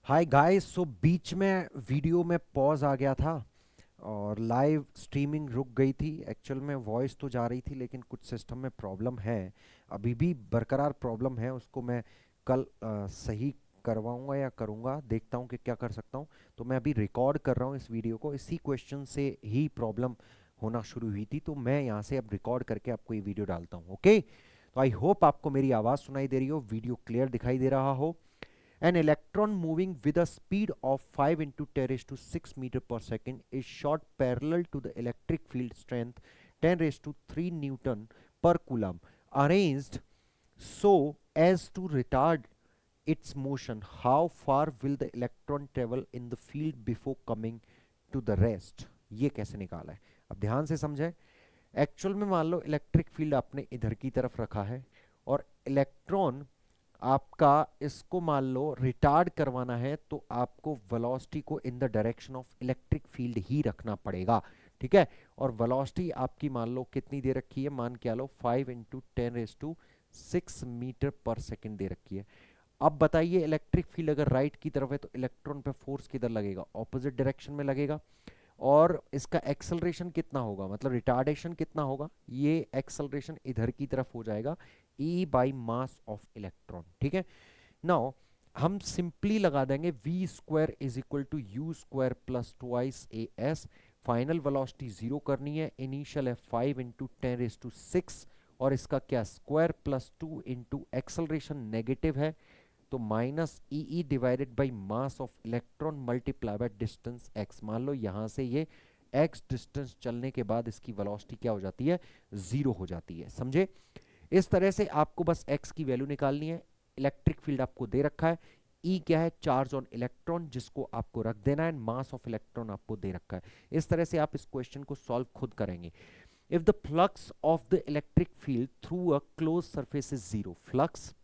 Hi guys. सो बीच में video में pause आ गया था और लाइव स्ट्रीमिंग रुक गई थी। एक्चुअल में वॉइस तो जा रही थी लेकिन कुछ सिस्टम में प्रॉब्लम है। अभी भी बरकरार प्रॉब्लम है, उसको मैं कल सही करवाऊंगा या करूंगा, देखता हूं कि क्या कर सकता हूं। तो मैं अभी रिकॉर्ड कर रहा हूं इस वीडियो को, इसी क्वेश्चन से ही प्रॉब्लम होना शुरू हुई थी, तो मैं यहाँ से अब रिकॉर्ड करके आपको ये वीडियो डालता हूँ। ओके, तो आई होप आपको मेरी आवाज़ सुनाई दे रही हो, वीडियो क्लियर दिखाई दे रहा हो। An electron moving with a speed of 5 into 10 raised to 6 meter per second is shot parallel to the electric field strength 10 raised to 3 Newton per Coulomb, arranged so as to retard its motion. How far will the electron travel in the field before coming to the rest? ये कैसे निकाला है, अब ध्यान से समझें। Actual में मान लो इलेक्ट्रिक फील्ड आपने इधर की तरफ रखा है और इलेक्ट्रॉन आपका इसको मान लो रिटार्ड करवाना है, तो आपको वेलोसिटी को in the direction of electric field ही रखना पड़ेगा। ठीक है, और वेलोसिटी आपकी मान लो कितनी दे रखी है, मान के लो 5 इंटू 10⁻6 मीटर पर सेकेंड दे रखी है। अब बताइए इलेक्ट्रिक फील्ड अगर राइट की तरफ है तो इलेक्ट्रॉन पे फोर्स किधर लगेगा, ऑपोजिट डायरेक्शन में लगेगा। और इसका एक्सेलरेशन कितना होगा, मतलब रिटार्डेशन कितना होगा, ये एक्सेलरेशन इधर की तरफ हो जाएगा, E by mass of electron. ठीक है, नाउ हम सिंपली लगा देंगे V square is equal to U square plus twice A S. Final velocity zero करनी है, इनिशियल है 5 इंटू 10⁻6 और इसका क्या square plus 2 into acceleration negative है तो minus E divided by mass of electron multiply by distance x. मान लो यहां से ये एक्स डिस्टेंस चलने के बाद इसकी वेलोसिटी क्या हो जाती है, जीरो हो जाती है। समझे, इस तरह से आपको बस एक्स की वैल्यू निकालनी है। इलेक्ट्रिक फील्ड आपको दे रखा है, ई क्या है, चार्ज ऑन इलेक्ट्रॉन जिसको आपको रख देना है, मास ऑफ इलेक्ट्रॉन आपको दे रखा है। इस तरह से आप इस क्वेश्चन को सॉल्व खुद करेंगे। If the flux of the electric field through a close surface is zero, flux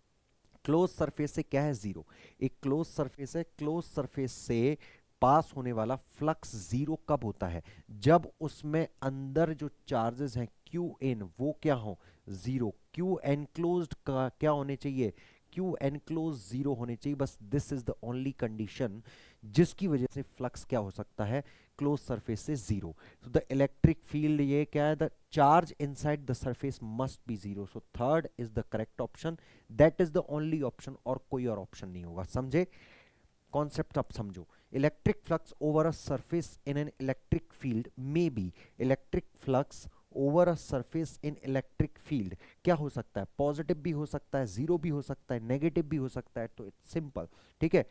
close surface से क्या है, जीरो। एक क्लोज सरफेस है, क्लोज सरफेस से पास होने वाला फ्लक्स जीरो कब होता है, जब उसमें अंदर जो चार्जेस हैं क्यू एन वो क्या हो, जीरो। क्यू एनक्लोज्ड का क्या होने चाहिए, क्यू एनक्लोज जीरो होने चाहिए। बस this is the only condition जिसकी वजह से फ्लक्स क्या हो सकता है, क्लोज सरफेस से zero. so the electric field ये क्या है, the charge inside the surface must be zero, so third is the correct option, that is the only option और कोई और ऑप्शन नहीं होगा। समझे, कॉन्सेप्ट आप समझो। Electric flux over a surface in an electric field may be, electric flux over a surface in electric field क्या हो सकता है, पॉजिटिव भी हो सकता है, जीरो भी हो सकता है, नेगेटिव भी हो सकता है, तो इट्स सिंपल। ठीक है,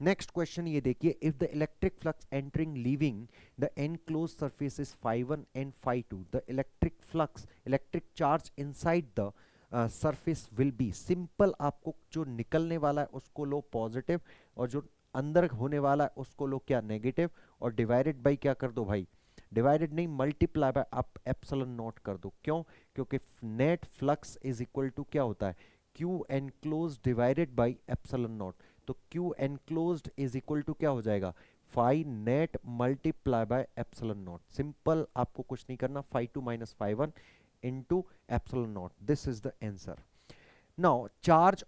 नेक्स्ट क्वेश्चन ये देखिए, if the electric flux entering leaving the enclose surface is φ1 and φ2, the electric flux, electric charge inside the surface will be. Simple, आपको जो निकलने वाला है उसको लो पॉजिटिव और जो अंदर होने वाला है उसको लो क्या, नेगेटिव, और डिवाइडेड बाई क्या कर दो भाई, डिवाइडेड नहीं मल्टीप्लाई बाय आप एप्सिलॉन नॉट कर दो। क्यों, क्योंकि net flux is equal to क्या होता है, Q enclose divided by epsilon not. तो Q enclosed is equal to क्या हो जाएगा, phi net multiply by epsilon naught. Simple, आपको कुछ नहीं करना, φ2 minus φ1 into epsilon naught, this is the answer. Now charge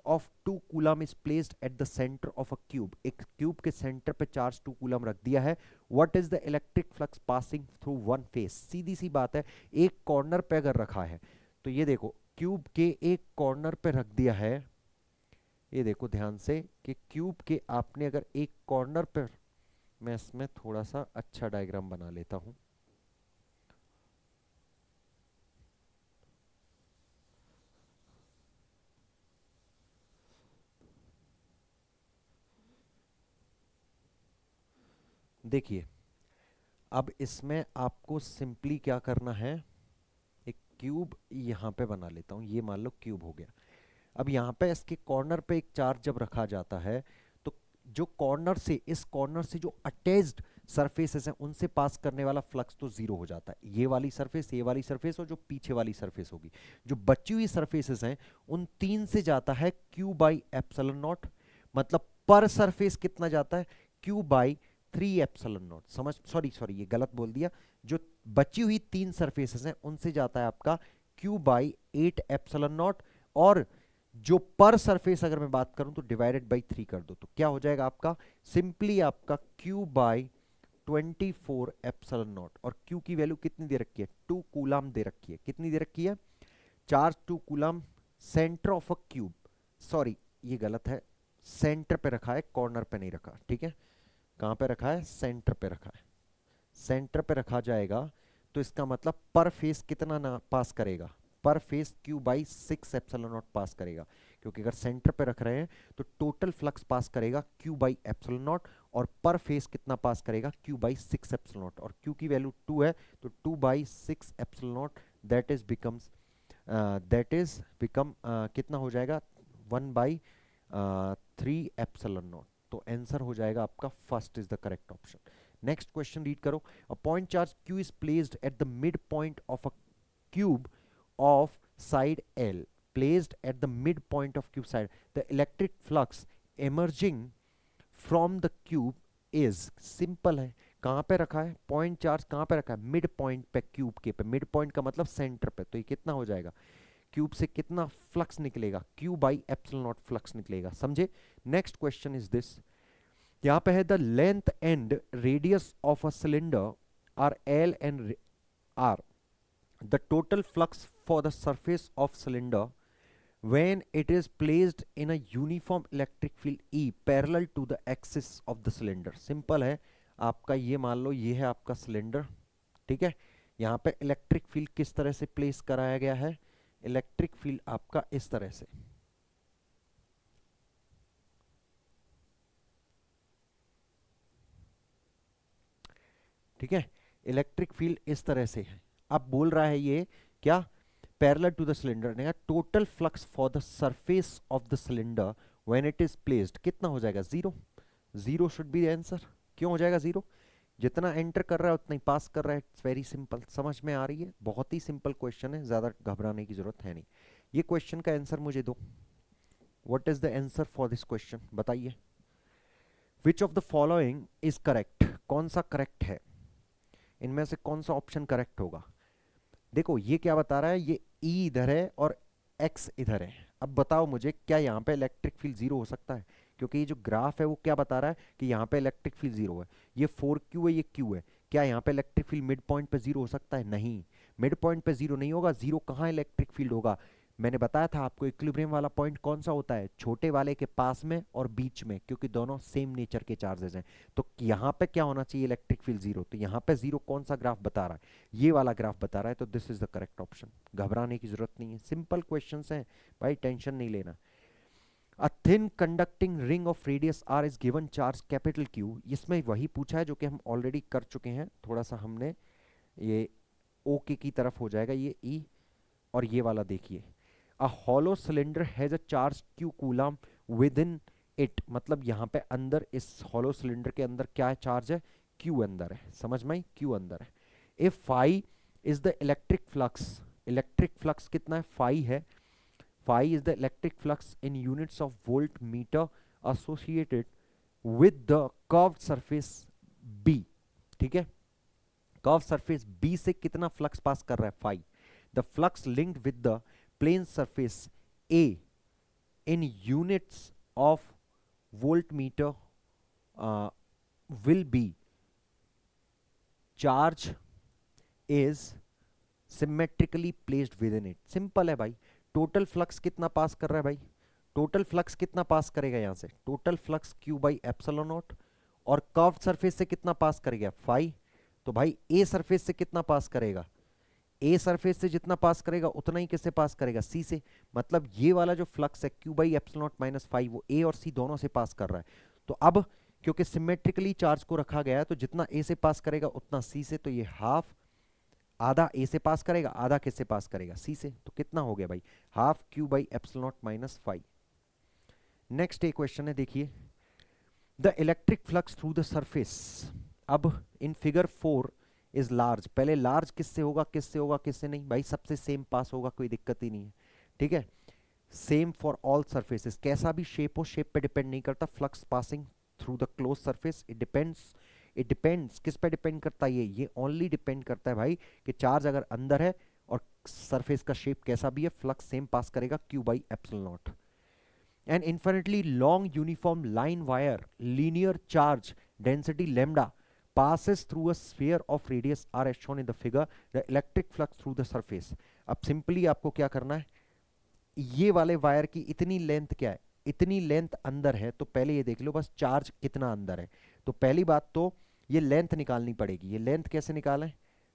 of 2 coulomb is placed at the centre of a cube, एक cube के centre पे चार्ज 2 कूलम रख दिया है। What is the electric flux passing through one face, सीधी सी बात है, एक कॉर्नर पे अगर रखा है तो ये देखो क्यूब के एक कॉर्नर पे रख दिया है, ये देखो ध्यान से कि क्यूब के आपने अगर एक कॉर्नर पर, मैं इसमें थोड़ा सा अच्छा डायग्राम बना लेता हूं। देखिए, अब इसमें आपको सिंपली क्या करना है, एक क्यूब यहां पे बना लेता हूं, ये मान लो क्यूब हो गया। अब यहाँ पे इसके कॉर्नर पे एक चार्ज जब रखा जाता है तो जो कॉर्नर से, इस कॉर्नर से जो अटैच्ड सरफेसेस हैं उनसे पास करने वाला फ्लक्स तो जीरो हो जाता है। ये वाली सरफेस, ये वाली सरफेस और जो पीछे वाली सरफेस होगी, जो बची हुई सरफेसेस हैं उन तीन से जाता है क्यू बाई एप्सिलॉन नॉट। मतलब पर सरफेस कितना जाता है, क्यू बाई 3 एप्सिलॉन नॉट। समझ, सॉरी सॉरी ये गलत बोल दिया, जो बची हुई तीन सरफेसेस हैं उनसे जाता है आपका क्यू बाई 8 एप्सिलॉन नॉट। और जो पर सरफेस अगर मैं बात करूं तो डिवाइडेड बाई 3 कर दो, तो क्या हो जाएगा आपका, सिंपली आपका Q बाई 24 एप्सिलॉन नॉट। और Q की वैल्यू कितनी दे रखी है, 2 कूलम दे रखी है। कितनी दे रखी है, charge 2 coulomb, centre of a cube, sorry ये गलत है, सेंटर पे रखा है, कॉर्नर पे नहीं रखा, ठीक है। कहां पे रखा है, सेंटर पे रखा है। सेंटर पे रखा जाएगा तो इसका मतलब पर फेस कितना ना पास करेगा, पर face Q by 6 epsilon not pass करेगा, क्योंकि अगर सेंटर पे रख रहे हैं तो टोटल फ्लक्स पास करेगा Q बाई एप्सिलॉन नॉट, और पर फेस कितना पास करेगा, Q बाई 6 एप्सिलॉन नॉट, और Q की वैल्यू 2 है, तो 2 by 6 epsilon naught, that is becomes कितना हो जाएगा, 1 बाई 3 एप्सिलॉन नॉट। तो आंसर हो जाएगा आपका first is the correct option. Next question read करो। A point charge Q is placed at the midpoint of a cube of side L, placed at the midpoint of cube side, the electric flux emerging from the cube is, simple है, कहां पे रखा है point charge, कहां पे रखा है, mid point पे, क्यूब के पे, मिड पॉइंट का मतलब सेंटर पे, तो ये कितना हो जाएगा, क्यूब से कितना फ्लक्स निकलेगा, Q by epsilon not flux निकलेगा, समझे। नेक्स्ट क्वेश्चन इज दिस, यहाँ पे है the length and radius of a cylinder are L and R, the total flux for the surface of cylinder when it is placed in a uniform electric field E parallel to the axis of the cylinder। Simple है आपका, ये मान लो ये है आपका cylinder, ठीक है। यहाँ पे इलेक्ट्रिक फील्ड किस तरह से प्लेस कराया गया है, इलेक्ट्रिक फील्ड आपका इस तरह से, ठीक है, इलेक्ट्रिक फील्ड इस तरह से है। अब बोल रहा है ये क्या, पैरेलल टू द सिलेंडर ने, total flux for the surface of the cylinder when it is placed कितना हो जाएगा, zero. Zero should be the answer. क्यों हो जाएगा जीरो, जितना एंटर कर रहा है उतना ही पास कर रहा है। इट्स वेरी सिंपल, समझ में आ रही है, बहुत ही सिंपल क्वेश्चन है, ज्यादा घबराने की जरूरत है नहीं। ये क्वेश्चन का आंसर मुझे दो, what is the answer for this question, बताइए। Which of the following is correct, कौन सा करेक्ट है, इनमें से कौन सा ऑप्शन करेक्ट होगा। देखो ये क्या बता रहा है, ये E इधर है और X इधर है। अब बताओ मुझे, क्या यहाँ पे इलेक्ट्रिक फील्ड जीरो हो सकता है, क्योंकि ये जो ग्राफ है वो क्या बता रहा है कि यहाँ पे इलेक्ट्रिक फील्ड जीरो है, ये 4Q है, ये Q है, क्या यहाँ पे इलेक्ट्रिक फील्ड मिड पॉइंट पे जीरो हो सकता है, नहीं, मिड पॉइंट पे जीरो नहीं होगा। जीरो कहाँ इलेक्ट्रिक फील्ड होगा, मैंने बताया था आपको इक्विलिब्रियम वाला पॉइंट कौन सा होता है, छोटे वाले के पास में और बीच में, क्योंकि दोनों सेम नेचर के चार्जेस हैं। तो यहाँ पे क्या होना चाहिए, इलेक्ट्रिक फील्ड जीरो, तो यहाँ पे जीरो कौन सा ग्राफ बता रहा है, ये वाला ग्राफ बता रहा है, तो this is the correct option. घबराने की जरूरत नहीं है, सिंपल क्वेश्चंस हैं भाई, टेंशन नहीं लेना। A thin conducting ring of radius r is given charge capital Q, इसमें वही पूछा है जो कि हम ऑलरेडी कर चुके हैं, थोड़ा सा हमने ये ओके की तरफ हो जाएगा ये E, और ये वाला देखिए, a hollow cylinder has a charge Q coulomb with in it, मतलब यहाँ पे अंदर इस हॉलो सिलेंडर के अंदर क्या है, चार्ज है, Q अंदर है, समझ में आई, Q अंदर है। If phi is the electric flux कितना है, फाई है, phi is the electric flux in units of volt meter associated with the curved surface B, ठीक है, कर्व सरफेस B से कितना फ्लक्स पास कर रहा है, phi, the flux linked with the plane surface A in units of voltmeter will be charge is symmetrically placed within it। Simple है भाई, total flux कितना पास कर रहा है भाई, टोटल फ्लक्स कितना पास करेगा यहां से, total flux Q by epsilon naught, और कर्व्ड सरफेस से कितना पास करेगा, फाई, तो भाई ए सरफेस से कितना पास करेगा, ए सरफेस से जितना पास करेगा उतना ही किससे पास करेगा, सी से, मतलब ये वाला जो फ्लक्स है Q by epsilon not minus five, वो ए और सी दोनों से पास कर रहा है। तो अब क्योंकि सिमेट्रिकली चार्ज को रखा गया है, तो जितना ए से पास करेगा उतना सी से, तो ये हाफ, आधा ए से पास करेगा, आधा किससे पास करेगा, सी से, तो कितना हो गया भाई, half Q by epsilon not minus five. Next एक क्वेश्चन है, देखिए, the electric flux through the surface, अब इन फिगर 4 इज लार्ज, पहले लार्ज किससे होगा, किससे होगा, किससे नहीं, भाई सबसे सेम पास होगा, कोई दिक्कत ही नहीं है, ठीक है, सेम फॉर ऑल सरफेसेस, कैसा भी शेप हो, शेप पे डिपेंड नहीं करता, flux passing through the close surface, it depends किस पे डिपेंड करता है, ये ओनली डिपेंड करता है भाई कि चार्ज अगर अंदर है और सरफेस का शेप कैसा भी है, फ्लक्स सेम पास करेगा Q by epsilon not. An infinitely long uniform line wire linear charge density lambda passes through a sphere of radius r as shown in the figure. The electric flux through the surface. अब simply आपको क्या करना है, ये वाले wire की इतनी length क्या है, इतनी लेंथ अंदर है, तो पहले ये देख लो बस चार्ज कितना अंदर है। तो पहली बात तो ये लेंथ निकालनी पड़ेगी। ये लेंथ कैसे निकालें,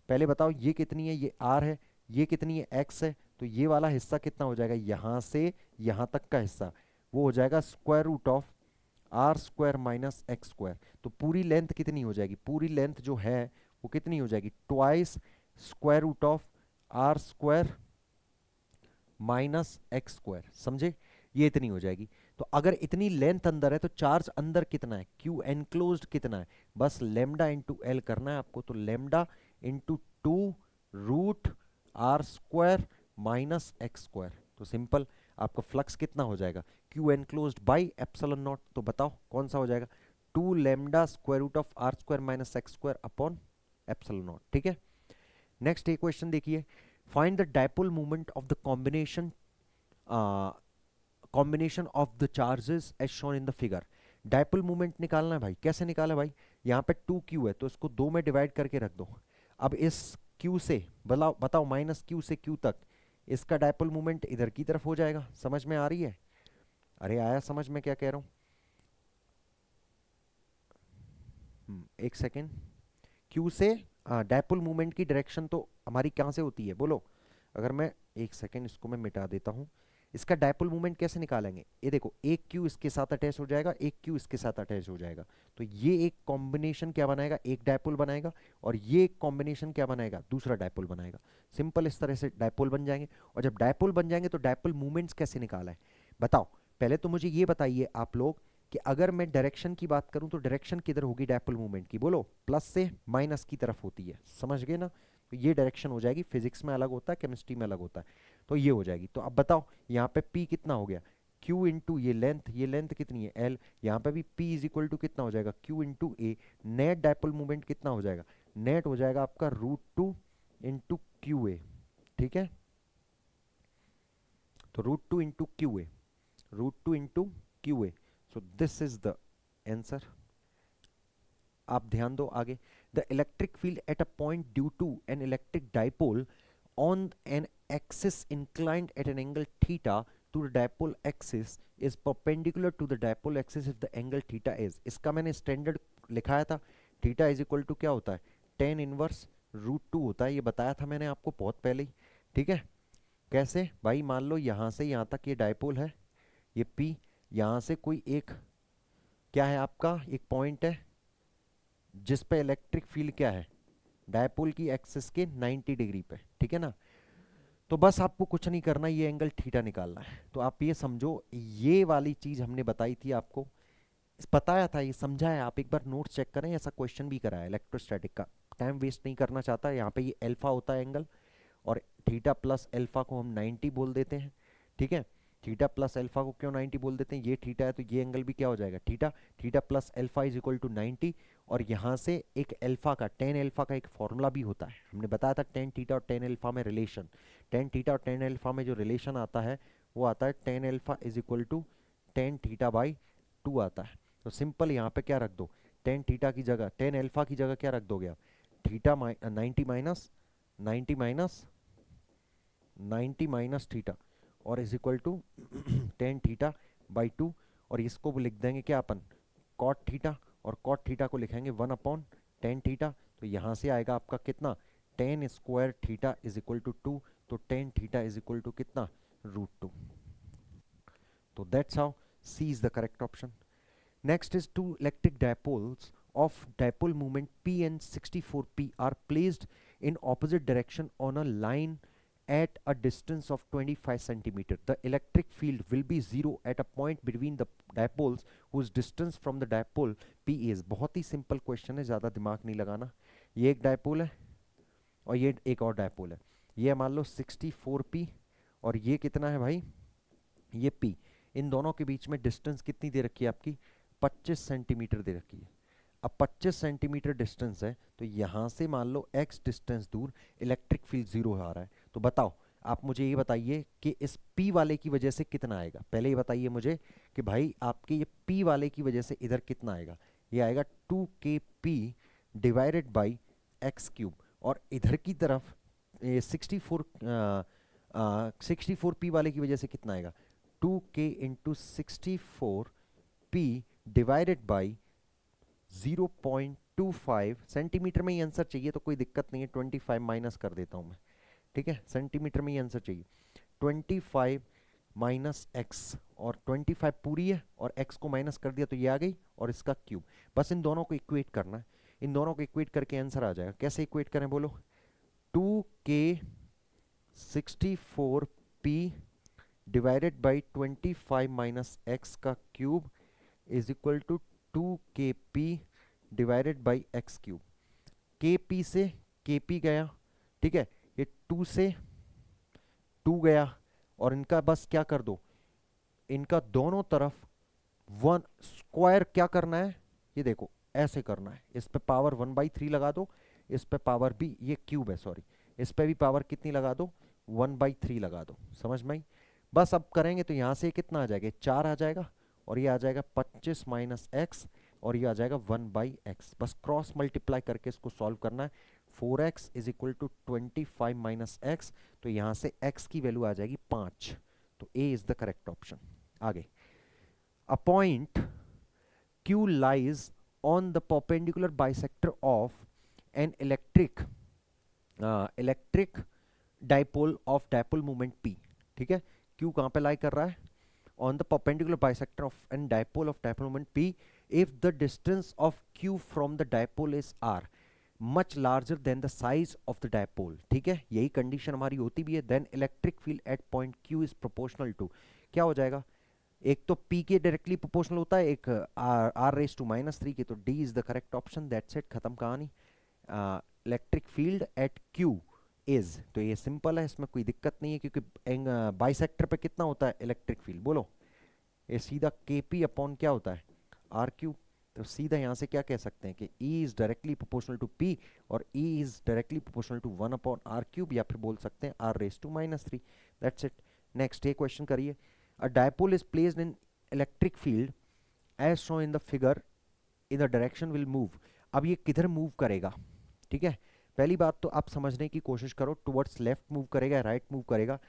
पहले बताओ, ये कितनी है, ये आर है, ये कितनी है, एक्स है। तो ये वाला हिस्सा कितना हो जाएगा, यहां से यहां तक का हिस्सा वो हो जाएगा square root of R square minus X square. तो पूरी लेंथ कितनी हो जाएगी, पूरी लेंथ जो है वो कितनी हो जाएगी, twice square root of R square minus X square. समझे, ये इतनी हो जाएगी। तो अगर इतनी लेंथ अंदर है तो चार्ज अंदर कितना है, क्यू एनक्लोज्ड कितना है, बस लेमडा इंटू एल करना है आपको। तो lambda into 2 root R square minus X square. तो सिंपल आपका फ्लक्स कितना हो जाएगा, Q enclosed by epsilon not. तो बताओ कौन सा हो जाएगा, 2 lambda square root of R square minus X square upon epsilon not. ठीक है, नेक्स्ट एक क्वेश्चन देखिए, find the dipole movement of the combination of the charges as shown in the figure. Dipole movement निकालना है भाई, कैसे निकाला भाई, यहाँ पे 2q है तो इसको 2 में डिवाइड करके रख दो। अब इस q से बताओ बताओ माइनस q से q तक इसका डाइपोल मूवमेंट इधर की तरफ हो जाएगा। समझ में आ रही है, अरे आया समझ में क्या कह रहा हूँ, एक सेकेंड। q से डाइपोल मूवमेंट की डायरेक्शन तो हमारी कहाँ से होती है बोलो, अगर मैं एक सेकेंड इसको मैं मिटा देता हूँ। इसका डाइपोल मूवमेंट कैसे निकालेंगे, ये देखो एक क्यू इसके साथ अटैच हो जाएगा, एक क्यू इसके साथ अटैच हो जाएगा, तो ये एक कॉम्बिनेशन क्या बनाएगा, एक डाइपोल बनाएगा, और ये एक कॉम्बिनेशन क्या बनाएगा, दूसरा डाइपोल बनाएगा। सिंपल इस तरह से डाइपोल बन जाएंगे। और जब डाइपोल बन जाएंगे तो डाइपोल मूवमेंट्स कैसे निकाला है बताओ। पहले तो मुझे ये बताइए आप लोग कि अगर मैं डायरेक्शन की बात करूं तो डायरेक्शन किधर होगी डाइपोल मूवमेंट की, बोलो, प्लस से माइनस की तरफ होती है। समझ गए ना, तो ये डायरेक्शन हो जाएगी, फिजिक्स में अलग होता है, केमिस्ट्री में अलग होता है, तो ये हो जाएगी। तो अब बताओ यहाँ पे P कितना हो गया, Q इंटू ये लेंथ कितनी है L, यहाँ पे भी P इज इक्वल टू कितना हो जाएगा, Q इंटू ए। नेट डाइपोल मूवमेंट कितना हो जाएगा, नेट हो जाएगा आपका √2 इंटू क्यू ए। ठीक है, तो √2 into Q A, √2 into Q A. So this is the answer. आप ध्यान दो आगे, the electric field at a point due to an electric dipole on an axis inclined at an angle theta to the dipole axis is perpendicular to the dipole axis if the angle theta is। इसका मैंने standard लिखाया था, theta is equal to क्या होता है, tan inverse √2 होता है, ये बताया था मैंने आपको बहुत पहले ही। ठीक है, कैसे भाई, मान लो यहाँ से यहाँ तक ये डाइपोल है, ये P, यहाँ से कोई एक क्या है आपका एक पॉइंट है जिस पे इलेक्ट्रिक फील्ड क्या है, डायपोल की एक्सिस के 90 डिग्री पे। ठीक है ना, तो बस आपको कुछ नहीं करना, ये एंगल थीटा निकालना है। तो आप ये समझो, ये वाली चीज हमने बताई थी आपको, बताया था, ये समझा है, आप एक बार नोट्स चेक करें, ऐसा क्वेश्चन भी कराया इलेक्ट्रोस्टैटिक का, टाइम वेस्ट नहीं करना चाहता। यहाँ पे ये अल्फा होता है एंगल, और थीटा प्लस अल्फा को हम 90 बोल देते हैं। ठीक है, थीटा प्लस अल्फा को क्यों 90 बोल देते हैं, ये थीटा है तो ये एंगल भी क्या हो जाएगा theta, theta plus alpha is equal to 90। और यहाँ से एक अल्फा का, टेन अल्फा का एक फॉर्मूला भी होता है, हमने बताया था टेन थीटा और टेन अल्फा में रिलेशन, टेन थीटा और टेन अल्फा में जो रिलेशन आता है वो आता है tan alpha is equal to tan theta by 2 आता है। तो सिंपल यहाँ पे क्या रख दो, टेन थीटा की जगह, टेन अल्फा की जगह क्या रख दोगे आप, theta 90 minus 90 minus 90 minus theta और is equal to tan theta by 2। और इसको लिख देंगे क्या अपन, कॉट थीटा, और कॉट थीटा को लिखेंगे 1 अपॉन टेन थीटा। तो यहाँ से आएगा आपका कितना, tan square theta is equal to 2, तो tan theta is equal to कितना, √2। तो that's how C is the correct option. Next is two electric dipoles of dipole moment P and 64P are placed in opposite direction on a line at a distance of 25 centimeter. The electric field will be zero at a point between the dipoles whose distance from the dipole P is। बहुत ही simple question है, ज़्यादा दिमाग नहीं लगाना। ये एक dipole है और ये एक और डायपोल है, ये मान लो 64P और ये कितना है भाई, ये P। इन दोनों के बीच में डिस्टेंस कितनी दे रखी है आपकी, 25 सेंटीमीटर दे रखी है। अब 25 सेंटीमीटर डिस्टेंस है तो यहाँ से मान लो x डिस्टेंस दूर इलेक्ट्रिक फील्ड जीरो आ रहा है। तो बताओ आप मुझे ये बताइए कि इस P वाले की वजह से कितना आएगा। पहले ये बताइए मुझे कि भाई आपके ये P वाले की वजह से इधर कितना आएगा। ये आएगा 2kp divided by x cube, और इधर की तरफ ये 64 P वाले की वजह से कितना आएगा, 2k into 64P divided by 0.25 centimetre में ही आंसर चाहिए तो कोई दिक्कत नहीं है, 25 माइनस कर देता हूं मैं, ठीक है। सेंटीमीटर में ही आंसर चाहिए, 25 माइनस एक्स, और 25 पूरी है और एक्स को माइनस कर दिया तो ये आ गई, और इसका क्यूब। बस इन दोनों को इक्वेट करना है, इन दोनों को इक्वेट करके आंसर आ जाएगा। कैसे इक्वेट करें बोलो, 2k 64p divided by 25 minus x का cube is equal to 2kp divided by x cube. kp से kp गया, ठीक है, ये 2 से 2 गया, और इनका बस क्या कर दो, इनका दोनों तरफ 1 स्क्वायर क्या करना है, ये देखो ऐसे करना है, इस पे पावर 1/3 लगा दो, इस पे पावर भी, ये क्यूब है सॉरी, इस पे भी पावर कितनी लगा दो, 1/3 लगा दो। समझ में आई। बस अब करेंगे तो यहां से कितना आ जाएगा, 4 आ जाएगा, और ये आ जाएगा 25 माइनस एक्स, और ये आ जाएगा 1/x। बस क्रॉस मल्टीप्लाई करके इसको सॉल्व करना है। 4x is equal to 25 minus x, तो यहां से x की वैल्यू आ जाएगी 5, तो A is the correct option. आगे, a point Q lies on the perpendicular bisector of an electric dipole of dipole moment P। ठीक है, Q कहाँ पे लाई कर रहा है, on the perpendicular bisector of an dipole of dipole moment P if the distance of Q from the dipole is R much larger than the size of the dipole। ठीक है, यही कंडीशन हमारी होती भी है। then electric field at point Q is proportional to, क्या हो जाएगा, एक तो P के डायरेक्टली प्रोपोर्शनल होता है, एक R⁻³ के, तो D is the correct option. That's it, खत्म कहानी। Electric field eight Q is, तो ये सिंपल है, इसमें कोई दिक्कत नहीं है, क्योंकि बाइसेक्टर पे कितना होता है इलेक्ट्रिक फील्ड, बोलो, ये सीधा KP अपॉन क्या होता है, R⁻। तो सीधा यहाँ से क्या कह सकते हैं कि E is directly proportional to P, और E is directly proportional to 1/R⁻, या फिर बोल सकते हैं R⁻³ दैट्स इट। नेक्स्ट ये क्वेश्चन करिए, a dipole is placed in electric field as shown in the figure in the direction will move। अब ये किधर मूव करेगा, ठीक है, पहली बात तो आप समझने की कोशिश करो, टुवर्ड्स लेफ्ट मूव करेगा, राइट मूव करेगा।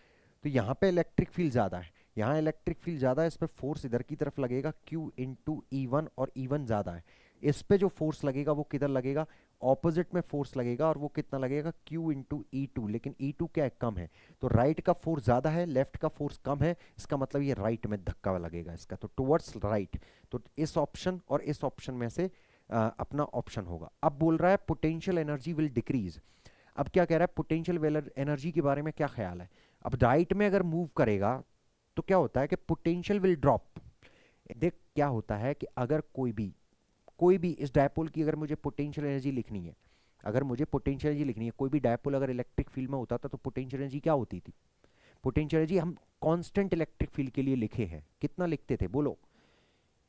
तो यहाँ पे इलेक्ट्रिक फील्ड ज्यादा है, यहाँ इलेक्ट्रिक फील्ड ज्यादा है, इस पे फोर्स इधर की तरफ लगेगा Q इंटू E1, और E1 ज्यादा है, इस पे जो फोर्स लगेगा वो किधर लगेगा, ऑपोजिट में फोर्स लगेगा, और वो कितना लगेगा, Q इंटू E2, लेकिन E2 क्या है, कम है, तो राइट का फोर्स ज्यादा है, लेफ्ट का फोर्स कम है, इसका मतलब ये राइट में धक्का लगेगा इसका, तो टुवर्ड्स राइट। तो इस ऑप्शन और इस ऑप्शन में से अपना ऑप्शन होगा। अब बोल रहा है पोटेंशियल एनर्जी विल डिक्रीज। अब क्या कह रहा है, पोटेंशियल एनर्जी के बारे में क्या ख्याल है। अब राइट में अगर मूव करेगा तो क्या होता है कि पोटेंशियल विल ड्रॉप। देख क्या होता है कि अगर कोई भी इस डायपोल की अगर मुझे पोटेंशियल एनर्जी लिखनी है, अगर मुझे पोटेंशियल एनर्जी लिखनी है, कोई भी डायपोल अगर इलेक्ट्रिक फील्ड में होता था तो पोटेंशियल एनर्जी क्या होती थी, पोटेंशियल एनर्जी हम कांस्टेंट इलेक्ट्रिक फील्ड के लिए लिखे हैं, कितना लिखते थे बोलो,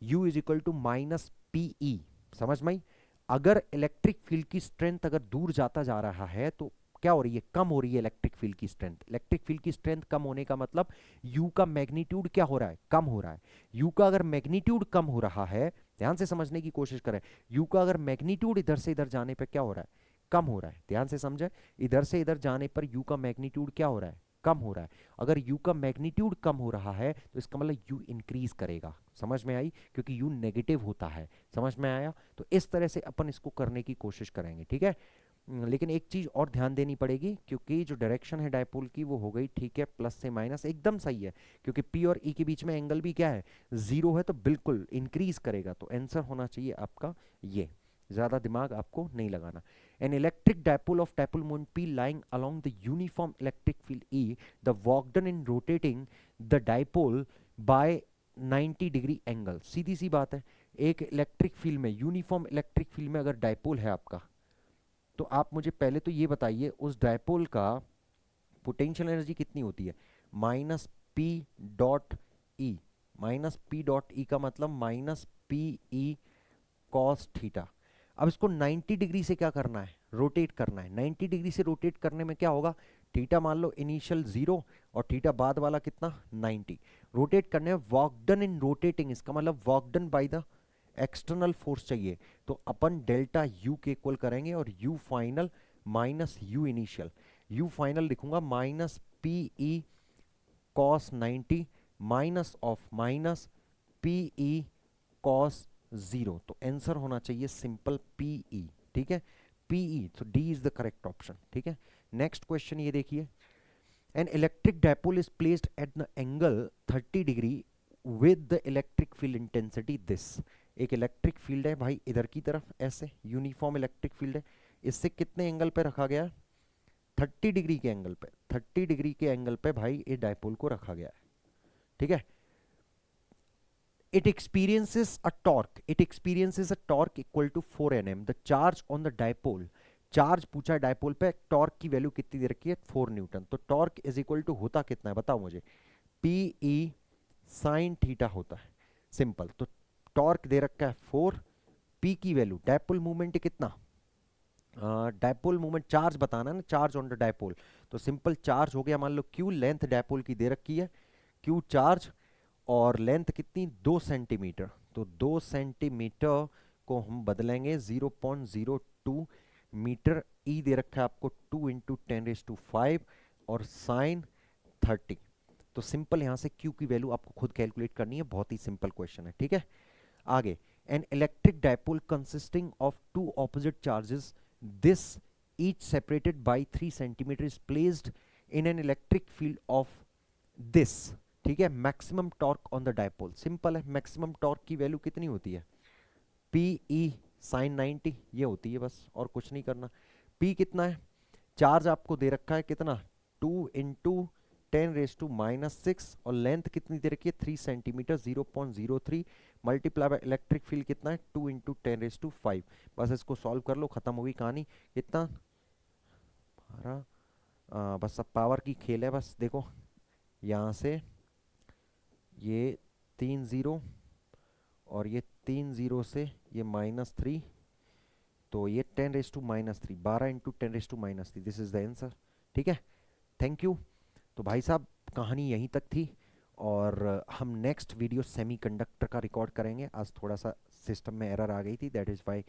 U is equal to minus PE। समझ में आई? अगर इलेक्ट्रिक फील्ड की स्ट्रेंथ अगर दूर जाता जा रहा है तो क्या हो रही है, कम हो रही है इलेक्ट्रिक फील्ड की स्ट्रेंथ। इलेक्ट्रिक फील्ड की स्ट्रेंथ कम होने का मतलब U का मैग्नीट्यूड क्या हो रहा है, कम हो रहा है। U का अगर मैग्नीट्यूड कम हो रहा है, ध्यान से समझने की कोशिश करें, U का अगर मैग्नीट्यूड इधर से इधर जाने पर क्या हो रहा है, कम हो रहा है। ध्यान से समझे, इधर से इधर जाने पर U का मैग्नीट्यूड क्या हो रहा है, कम हो रहा है। अगर U का मैग्नीट्यूड कम हो रहा है तो इसका मतलब U इंक्रीज करेगा। समझ में आई, क्योंकि U नेगेटिव होता है। समझ में आया, तो इस तरह से अपन इसको करने की कोशिश करेंगे, ठीक है। लेकिन एक चीज और ध्यान देनी पड़ेगी, क्योंकि जो डायरेक्शन है डायपोल की वो हो गई, ठीक है, प्लस से माइनस एकदम सही है, क्योंकि P और E के बीच में एंगल भी क्या है, 0 है, तो बिल्कुल इंक्रीज करेगा। तो आंसर होना चाहिए आपका ये, ज्यादा दिमाग आपको नहीं लगाना। An electric dipole of dipole moment P lying along the uniform electric field E, the work done in rotating the dipole by 90 degree angle. सीधी सी बात है, एक इलेक्ट्रिक फील्ड में, यूनिफॉर्म इलेक्ट्रिक फील्ड में अगर डायपोल है आपका, तो आप मुझे पहले तो ये बताइए उस डायपोल का पोटेंशियल एनर्जी कितनी होती है, minus P dot E. Minus P dot E का मतलब minus P E cos theta. अब इसको 90 डिग्री से क्या करना है, रोटेट करना है। 90 डिग्री से रोटेट करने में क्या होगा, थीटा मान लो इनिशियल 0 और थीटा बाद वाला कितना 90। रोटेट करने में वर्क डन इन रोटेटिंग, इसका मतलब work done by the external force चाहिए, तो अपन डेल्टा यू के इक्वल करेंगे और U final minus U initial, U final लिखूंगा minus P E cos 90 minus of minus P E cos 0, तो आंसर होना चाहिए सिंपल पी ई। ठीक है, पी ई, तो D is the correct option. ठीक है, नेक्स्ट क्वेश्चन ये देखिए, N electric dipole is placed at the angle 30 degree with the electric field intensity this. एक इलेक्ट्रिक फील्ड है भाई इधर की तरफ, ऐसे यूनिफॉर्म इलेक्ट्रिक फील्ड है, इससे कितने एंगल पे रखा गया है, 30 डिग्री के एंगल पे, 30 डिग्री के एंगल पे भाई ये डायपोल को रखा गया है। ठीक है, it experiences a torque equal to 4 Nm, the charge on the dipole, charge पूछा है डायपोल पे, टॉर्क की वैल्यू कितनी दे रखी है 4 न्यूटन, तो टॉर्क इज इक्वल टू होता कितना है बताओ मुझे, पी ई साइन थीटा होता है, सिंपल। तो टॉर्क दे रखा है 4, पी की वैल्यू, डायपोल मूवमेंट कितना, डायपोल मूवमेंट चार्ज बताना है ना, चार्ज ऑन द डायपोल, तो सिंपल चार्ज हो गया मान लो क्यू, लेंथ डायपोल की दे रखी है क्यू चार्ज, और लेंथ कितनी 2 सेंटीमीटर, तो 2 सेंटीमीटर को हम बदलेंगे 0.02 मीटर, ई दे रखा है आपको 2 इंटू 10⁵ और साइन 30, तो सिंपल यहां से क्यू की वैल्यू आपको खुद कैलकुलेट करनी है, बहुत ही सिंपल क्वेश्चन है। ठीक है, आगे, an electric dipole consisting of two opposite charges this each separated by 3 centimetre is placed in an electric field of this. ठीक है, maximum torque on the dipole, simple है, मैक्सिमम टॉर्क की value कितनी होती है, पी ई साइन 90 ये होती है, बस और कुछ नहीं करना। पी कितना है, चार्ज आपको दे रखा है कितना 2 इंटू 10⁻⁻⁶, और लेंथ कितनी दे रखी है 3 centimetre 0.03 multiply by electric field कितना है 2 इंटू 10⁵, बस इसको सॉल्व कर लो, खत्म होगी कहानी। कितना हमारा बस अब पावर की खेल है, बस देखो यहाँ से ये 3 0 और ये 3 0 से ये -3, तो ये 10⁻³ 12 into 10⁻³ this is the answer. ठीक है, थैंक यू। तो भाई साहब कहानी यहीं तक थी, और हम नेक्स्ट वीडियो सेमीकंडक्टर का रिकॉर्ड करेंगे। आज थोड़ा सा सिस्टम में एरर आ गई थी, दैट इज़ वाई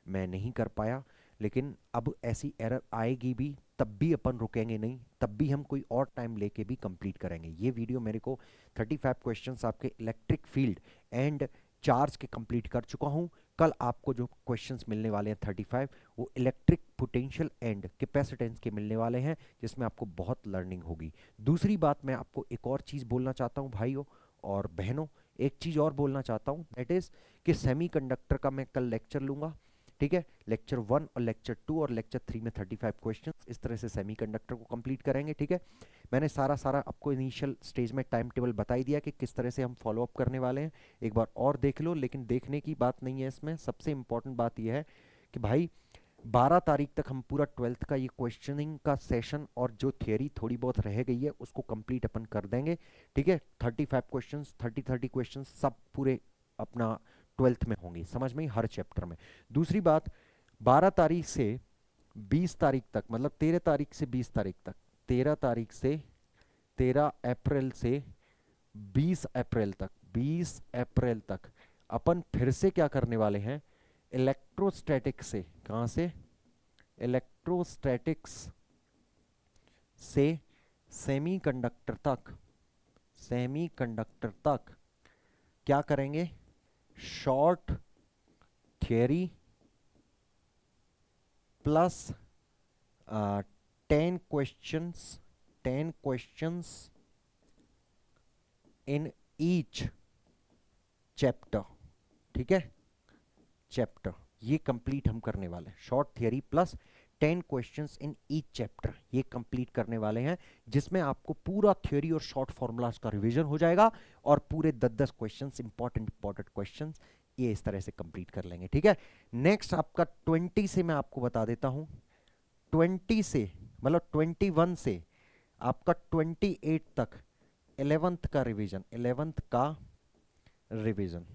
मैं नहीं कर पाया, लेकिन अब ऐसी एरर आएगी भी तब भी अपन रुकेंगे नहीं, तब भी हम कोई और टाइम लेके भी कंप्लीट करेंगे। ये वीडियो मेरे को 35 क्वेश्चंस आपके इलेक्ट्रिक फील्ड एंड चार्ज के कंप्लीट कर चुका हूँ। कल आपको जो क्वेश्चंस मिलने वाले हैं 35 वो इलेक्ट्रिक पोटेंशियल एंड कैपेसिटेंस के मिलने वाले हैं, जिसमें आपको बहुत लर्निंग होगी। दूसरी बात मैं आपको एक और चीज़ बोलना चाहता हूँ भाइयों और बहनों, एक चीज़ और बोलना चाहता हूँ, दैट इज़ कि सेमीकंडक्टर का मैं कल लेक्चर लूँगा। ठीक है, लेक्चर 1 और लेक्चर 2 और लेक्चर 3 में 35 क्वेश्चंस, इस तरह से सेमीकंडक्टर को कंप्लीट करेंगे। ठीक है, मैंने सारा आपको इनिशियल स्टेज में टाइम टेबल बता ही दिया कि किस तरह से हम फॉलो अप करने वाले हैं, एक बार और देख लो। लेकिन देखने की बात नहीं है इसमें, सबसे इंपॉर्टेंट बात यह है कि भाई 12 तारीख तक हम पूरा 12th का ये क्वेश्चनिंग का सेशन और जो थियरी थोड़ी बहुत रह गई है उसको कंप्लीट अपन कर देंगे। ठीक है, 35 क्वेश्चंस 30 क्वेश्चंस सब पूरे अपना 12th में होंगी, समझ में ही, हर चैप्टर में। दूसरी बात, 12 तारीख से 20 तारीख तक, मतलब 13 तारीख से 20 तारीख तक, 13 तारीख से 13 अप्रैल से 20 अप्रैल तक, 20 अप्रैल तक अपन फिर से क्या करने वाले हैं, इलेक्ट्रोस्टैटिक से, कहां से, इलेक्ट्रोस्टैटिक्स से सेमीकंडक्टर तक, सेमीकंडक्टर तक क्या करेंगे, short theory plus 10 questions, 10 questions in each chapter. ठीक है, चैप्टर ये कंप्लीट हम करने वाले हैं, short theory plus 10 questions in each chapter, ये कंप्लीट करने वाले हैं, जिसमें आपको पूरा थ्योरी और शॉर्ट फॉर्मूलाज का रिवीजन हो जाएगा, और पूरे 10-10 क्वेश्चंस, इंपॉर्टेंट क्वेश्चंस ये इस तरह से कंप्लीट कर लेंगे। ठीक है, नेक्स्ट आपका 20 से मैं आपको बता देता हूं, 20 से मतलब 21 से आपका 28 तक 11th का रिवीजन, 11th का रिवीजन,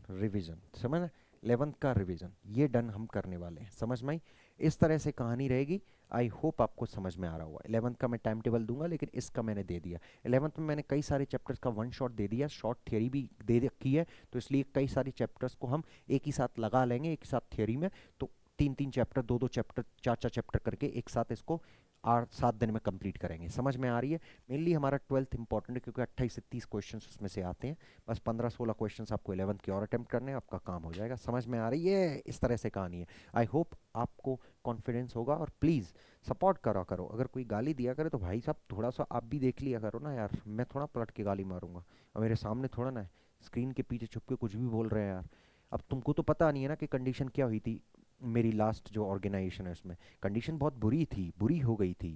समझ ना, 11th का रिवीजन ये डन हम करने वाले हैं, समझ में आई। इस तरह से कहानी रहेगी। आई होप आपको समझ में आ रहा होगा। 11th का मैं टाइम टेबल दूंगा, लेकिन इसका मैंने दे दिया। 11th में मैंने कई सारे चैप्टर्स का वन शॉट दे दिया, शॉर्ट थियरी भी दे रखी है, तो इसलिए कई सारे चैप्टर्स को हम एक ही साथ लगा लेंगे, एक ही साथ थियरी में। तो 3-3 चैप्टर, 2-2 चैप्टर, 4-4 चैप्टर करके एक साथ इसको 8-7 दिन में कंप्लीट करेंगे। समझ में आ रही है? मेनली हमारा 12th इंपॉर्टेंट है, क्योंकि 28 से 30 क्वेश्चन उसमें से आते हैं। बस 15-16 क्वेश्चन आपको 11th के और अटेम्प्ट करने हैं, आपका काम हो जाएगा। समझ में आ रही है? इस तरह से कहानी है। आई होप आपको कॉन्फिडेंस होगा, और प्लीज़ सपोर्ट करा करो। अगर कोई गाली दिया करे तो भाई साहब थोड़ा सा आप भी देख लिया करो ना यार। मैं थोड़ा पलट के गाली मारूंगा, और मेरे सामने थोड़ा ना, स्क्रीन के पीछे छुप के कुछ भी बोल रहे हैं यार। अब तुमको तो पता नहीं है ना कि कंडीशन क्या हुई थी। मेरी लास्ट जो ऑर्गेनाइजेशन है उसमें कंडीशन बहुत बुरी थी, बुरी हो गई थी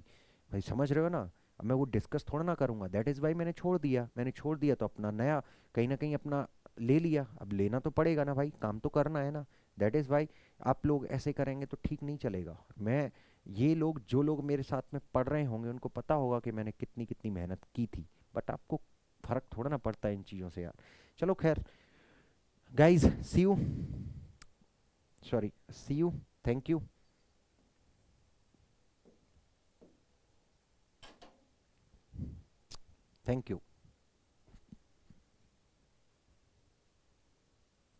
भाई, समझ रहे हो ना। अब मैं वो डिस्कस थोड़ा ना करूंगा, दैट इज़ वाई मैंने छोड़ दिया तो अपना नया कहीं ना कहीं अपना ले लिया। अब लेना तो पड़ेगा ना भाई, काम तो करना है ना। दैट इज़ वाई आप लोग ऐसे करेंगे तो ठीक नहीं चलेगा। मैं ये लोग, जो लोग मेरे साथ में पढ़ रहे होंगे, उनको पता होगा कि मैंने कितनी कितनी मेहनत की थी, बट आपको फर्क थोड़ा ना पड़ता है इन चीज़ों से यार। चलो खैर guys, see you, sorry, see you, thank you, thank you.